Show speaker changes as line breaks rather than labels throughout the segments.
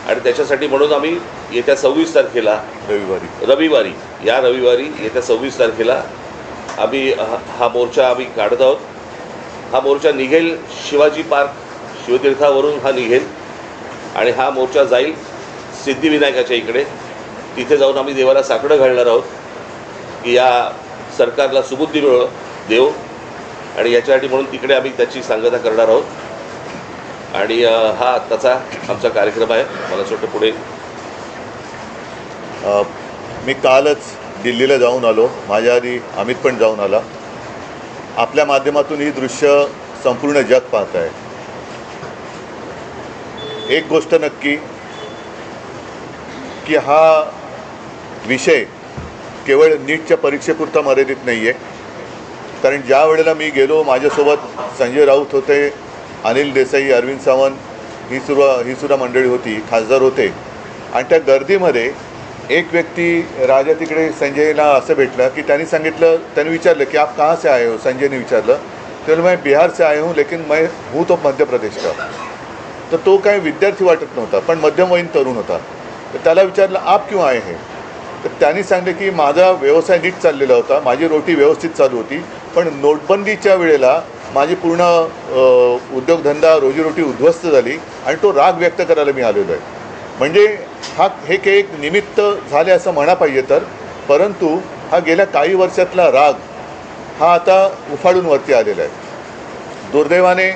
आणि त्याच्यासाठी म्हणून आम्ही येत्या 26 तारखेला रविवारी येत्या 26 तारखेला आम्ही हा मोर्चा आम्ही काढत आहोत. हा मोर्चा निघेल शिवाजी पार्क शिवतीर्थावरून हा निघेल आणि हा मोर्चा जाईल सिद्धिविनायकाच्या इकडे. तिथे जाऊन आम्ही देवाला साकडं घालणार आहोत की या सरकारला सुबुद्धी देव आणि याच्यासाठी म्हणून तिकडे आम्ही त्याची सांगता करणार आहोत. आणि हा आत्ताचा आमचा कार्यक्रम आहे. मला असं वाटतं पुढे
मी कालच दिल्लीला जाऊन आलो. माझ्या आधी अमित पण जाऊन आला. आपल्या माध्यमातून ही दृश्य संपूर्ण जग पाहत आहे. एक गोष्ट नक्की की हा विषय केवळ नीटच्या परीक्षेपुरता मर्यादित नाही आहे. कारण ज्या वेळेला मी गेलो माझ्यासोबत संजय राऊत होते, अनिल देसाई, अरविंद सावंत ही सुद्धा मंडळी होती, खासदार होते. आणि त्या गर्दीमध्ये एक व्यक्ती राजा तिकडे संजयला असं भेटलं की त्यांनी विचारलं की आप कहाँ से आए हो. संजयने विचारलं तर मैं बिहार से आया हूँ लेकिन मैं हूँ तो मध्य प्रदेश का. तर तो काही विद्यार्थी वाटत नव्हता पण मध्यमवयीन तरुण होता. तर त्याला विचारलं आप क्यों आए हैं. तर त्यांनी सांगितलं की माझा व्यवसाय नीट चाललेला होता, माझी रोटी व्यवस्थित चालू होती, पण नोटबंदीच्या वेळेला माझी पूर्ण उद्योगधंदा रोजीरोटी उद्ध्वस्त झाली आणि तो राग व्यक्त करायला मी आलेलो आहे. म्हणजे हे काही एक निमित्त झाले असं म्हणा पाहिजे तर, परंतु हा गेल्या काही वर्षातला राग हा आता उफाळून वरती आलेला आहे. दुर्दैवाने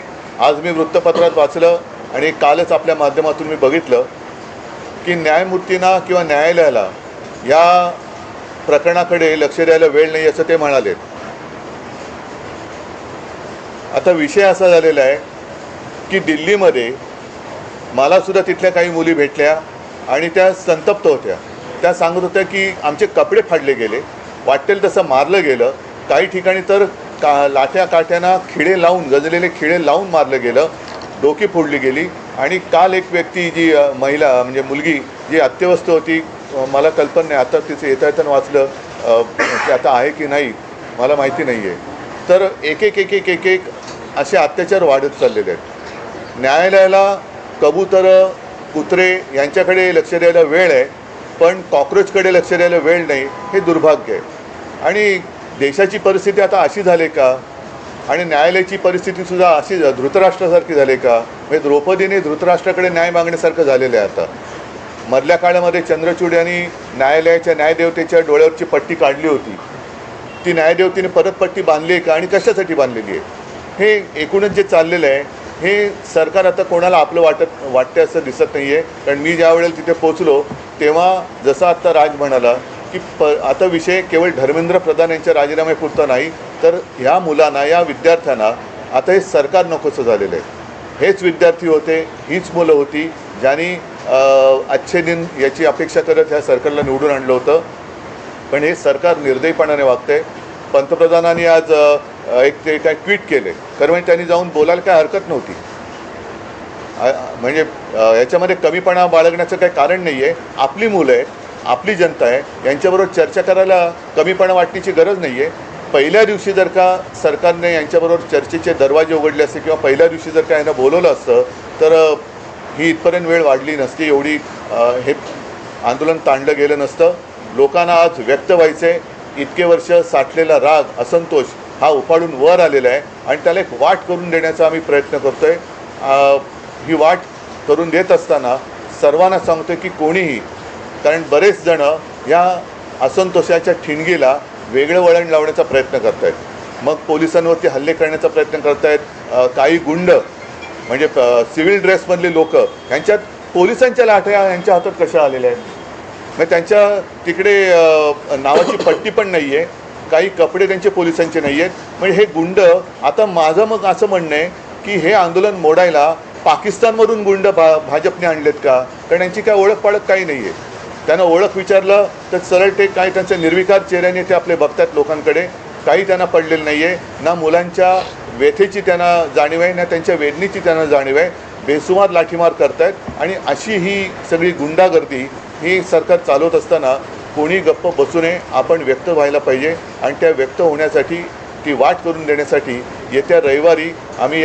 आज मी वृत्तपत्रात वाचलं आणि कालच आपल्या माध्यमातून मी बघितलं की न्यायमूर्तींना किंवा न्यायालयाला या प्रकरणाकडे लक्ष द्यायला वेळ नाही असं ते म्हणाले. आता विषय असा झालेला आहे की दिल्लीमध्ये मलासुद्धा तिथल्या काही मुली भेटल्या आणि त्या संतप्त होत्या. त्या सांगत होत्या की आमचे कपडे फाडले गेले, वाटेल तसं मारलं गेलं, काही ठिकाणी तर लाठ्या काठ्यांना खिळे लावून, गजलेले खिळे लावून मारलं गेलं, डोकी फोडली गेली. आणि काल एक व्यक्ती जी महिला म्हणजे मुलगी जी अत्यवस्थ होती, मला कल्पना नाही, आता तिचं येता वाचलं की आता आहे की नाही मला माहिती नाही आहे. तर एक असे अत्याचार वाढत चाललेले आहेत. न्यायालयाला कबूतरं, कुत्रे यांच्याकडे लक्ष द्यायला वेळ आहे, पण कॉक्रोचकडे लक्ष द्यायला वेळ नाही, हे दुर्भाग्य आहे. आणि देशाची परिस्थिती आता अशी झाली का, आणि न्यायालयाची परिस्थितीसुद्धा अशी धृतराष्ट्रासारखी झाली का. म्हणजे द्रौपदीने धृतराष्ट्राकडे न्याय मागण्यासारखं झालेलं आहे. आता मधल्या काळामध्ये चंद्रचूड यांनी न्यायालयाच्या न्यायदेवतेच्या डोळ्यावरची पट्टी काढली होती. ती न्यायदेवतेने परत पट्टी बांधली आहे का आणि कशासाठी बांधलेली आहे. हे एकूणच जे चाललेलं आहे हे सरकार आता कोणाला आपलं वाटते असं दिसत नाही आहे. कारण मी ज्या वेळेला तिथे पोचलो तेव्हा जसं आत्ता राज म्हणाला की आता विषय केवळ धर्मेंद्र प्रधान यांच्या राजीनाम्यापुरता नाही, तर ह्या मुलांना, या विद्यार्थ्यांना आता हे सरकार नकोसं झालेलं आहे. हेच विद्यार्थी होते, हीच मुलं होती ज्यांनी अच्छे दिन याची अपेक्षा करत ह्या सरकारला निवडून आणलं होतं. पण हे सरकार निर्दयीपणाने वागतंय. पंतप्रधानांनी आज ते काय ट्विट केले, कारण म्हणजे त्यांनी जाऊन बोलायला काय हरकत नव्हती. म्हणजे याच्यामध्ये कमीपणा बाळगण्याचं काही कारण नाही आहे. आपली मुलं आहेत, आपली जनता आहे, यांच्याबरोबर चर्चा करायला कमीपणा वाटण्याची गरज नाही आहे. पहिल्या दिवशी जर का सरकारने यांच्याबरोबर चर्चेचे दरवाजे उघडले असते किंवा पहिल्या दिवशी जर का यांना बोलवलं असतं तर ही इथपर्यंत वेळ वाढली नसती, एवढी हे आंदोलन ताणलं गेलं नसतं. लोकांना आज व्यक्त व्हायचे, इतके वर्ष साठलेला राग, असंतोष हा उफाळून वर आलेला आहे आणि त्याला एक वाट करून देण्याचा आम्ही प्रयत्न करतो आहे. ही वाट करून देत असताना सर्वांना सांगतो की कोणीही, कारण बरेच जणं या असंतोषाच्या ठिणगीला वेगळं वळण लावण्याचा प्रयत्न करत आहेत. मग पोलिसांवरती हल्ले करण्याचा प्रयत्न करत आहेत. काही गुंड म्हणजे सिव्हिल ड्रेसमधले लोक, यांच्यात पोलिसांच्या लाठ्या यांच्या हातात कशा आलेल्या आहेत. मग त्यांच्या तिकडे नावाची पट्टी पण नाही आहे, काही कपडे त्यांचे पोलिसांचे नाही आहेत. म्हणजे हे गुंड, आता माझं मग असं म्हणणं आहे की हे आंदोलन मोडायला पाकिस्तानमधून गुंड भाजपने आणलेत का. कारण यांची काय ओळख पाळख काही नाही आहे. त्यांना ओळख विचारलं तर सरळ ते काही त्यांच्या निर्विकार चेहऱ्याने ते आपले बघतात लोकांकडे. काही त्यांना पडलेलं नाही आहे. ना मुलांच्या व्यथेची त्यांना जाणीव आहे, ना त्यांच्या वेदनेची त्यांना जाणीव आहे. बेसुमार लाठीमार करतायत. आणि अशी ही सगळी गुंडागर्दी ही सरकार चालवत असताना कोणी गप्प बसू नये. आपण व्यक्त व्हायला पाहिजे आणि त्या व्यक्त होण्यासाठी, ती वाट करून देण्यासाठी येत्या रविवारी आम्ही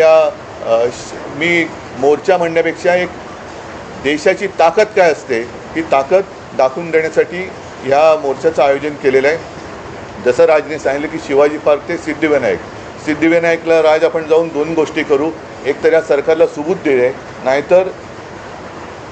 मी मोर्चा म्हणण्यापेक्षा एक देशाची ताकद काय असते ही ताकद दाखवून देण्यासाठी ह्या मोर्चाचं आयोजन केलेलं आहे. जसं राजने सांगितलं की शिवाजी पार्क ते सिद्धिविनायकला राज आपण जाऊन दोन गोष्टी करू. एक तर या सरकारला सुबूत दे, नाहीतर